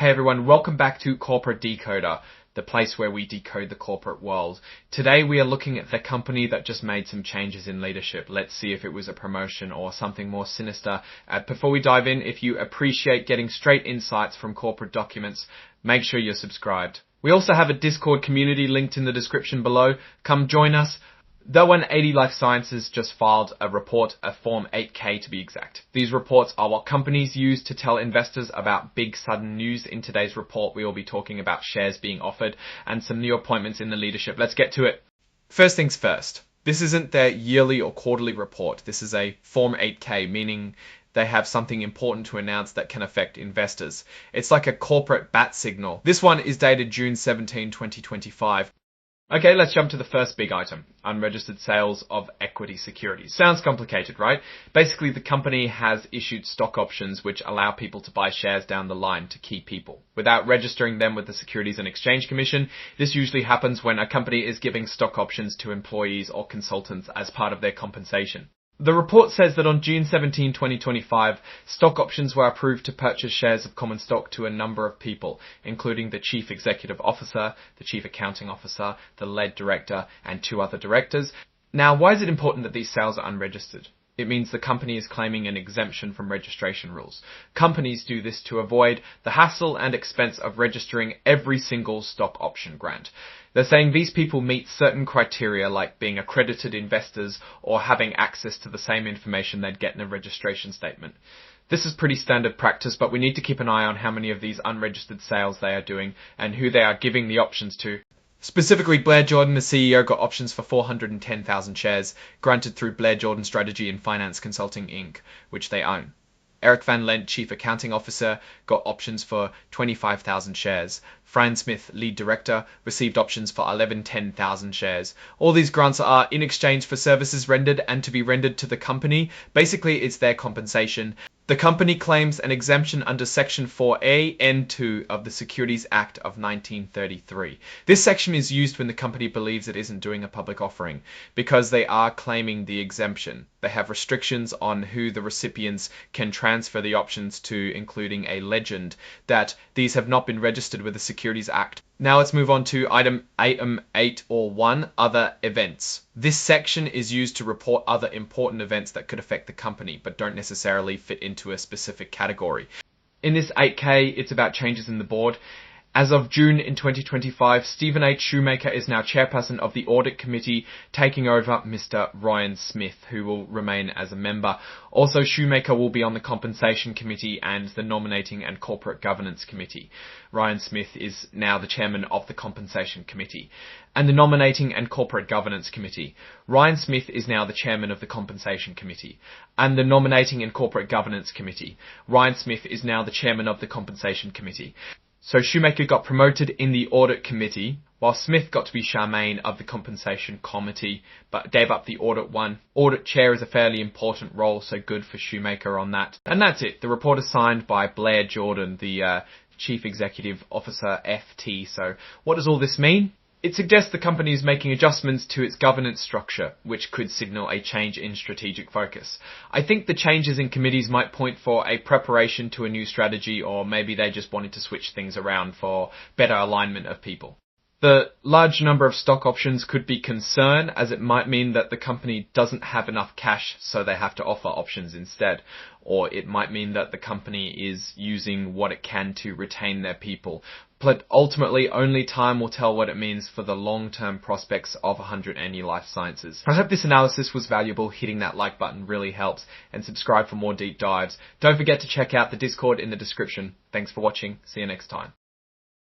Hey everyone, welcome back to Corporate Decoder, the place where we decode the corporate world. Today we are looking at the company that just made some changes in leadership. Let's see if it was a promotion or something more sinister. Before we dive in, if you appreciate getting straight insights from corporate documents, make sure you're subscribed. We also have a Discord community linked in the description below. Come join us. The 180 Life Sciences just filed a report, a Form 8K to be exact. These reports are what companies use to tell investors about big sudden news. In today's report, we will be talking about shares being offered and some new appointments in the leadership. Let's get to it. First things first. This isn't their yearly or quarterly report. This is a Form 8K, meaning they have something important to announce that can affect investors. It's like a corporate bat signal. This one is dated June 17, 2025. Okay, let's jump to the first big item, unregistered sales of equity securities. Sounds complicated, right? Basically, the company has issued stock options which allow people to buy shares down the line to key people. Without registering them with the Securities and Exchange Commission, this usually happens when a company is giving stock options to employees or consultants as part of their compensation. The report says that on June 17, 2025, stock options were approved to purchase shares of common stock to a number of people, including the Chief Executive Officer, the Chief Accounting Officer, the lead director, and 2 other directors. Now, why is it important that these sales are unregistered? It means the company is claiming an exemption from registration rules. Companies do this to avoid the hassle and expense of registering every single stock option grant. They're saying these people meet certain criteria like being accredited investors or having access to the same information they'd get in a registration statement. This is pretty standard practice, but we need to keep an eye on how many of these unregistered sales they are doing and who they are giving the options to. Specifically, Blair Jordan, the CEO, got options for 410,000 shares, granted through Blair Jordan Strategy and Finance Consulting Inc., which they own. Eric Van Lent, Chief Accounting Officer, got options for 25,000 shares. Fran Smith, Lead Director, received options for 10,000 shares. All these grants are in exchange for services rendered and to be rendered to the company. Basically, it's their compensation. The company claims an exemption under Section 4A N2 of the Securities Act of 1933. This section is used when the company believes it isn't doing a public offering, because they are claiming the exemption. They have restrictions on who the recipients can transfer the options to, including a legend, that these have not been registered with the Securities Act. Now let's move on to item 8 or 1, other events. This section is used to report other important events that could affect the company, but don't necessarily fit into a specific category. In this 8K, it's about changes in the board. As of June in 2025, Stephen H. Shoemaker is now chairperson of the Audit Committee, taking over Mr. Ryan Smith, who will remain as a member. Also, Shoemaker will be on the Compensation Committee and the Nominating and Corporate Governance Committee. Ryan Smith is now the chairman of the Compensation Committee and the Nominating and Corporate Governance Committee. Ryan Smith is now the chairman of the Compensation Committee and the Nominating and Corporate Governance Committee. Ryan Smith is now the chairman of the Compensation Committee. So Shoemaker got promoted in the Audit Committee, while Smith got to be Charmaine of the Compensation Committee, but gave up the Audit one. Audit Chair is a fairly important role, so good for Shoemaker on that. And that's it. The report is signed by Blair Jordan, the Chief Executive Officer FT. So what does all this mean? It suggests the company is making adjustments to its governance structure, which could signal a change in strategic focus. I think the changes in committees might point for a preparation to a new strategy, or maybe they just wanted to switch things around for better alignment of people. The large number of stock options could be concern, as it might mean that the company doesn't have enough cash, so they have to offer options instead. Or it might mean that the company is using what it can to retain their people. But ultimately, only time will tell what it means for the long-term prospects of 180 Life Sciences. I hope this analysis was valuable. Hitting that like button really helps, and subscribe for more deep dives. Don't forget to check out the Discord in the description. Thanks for watching. See you next time.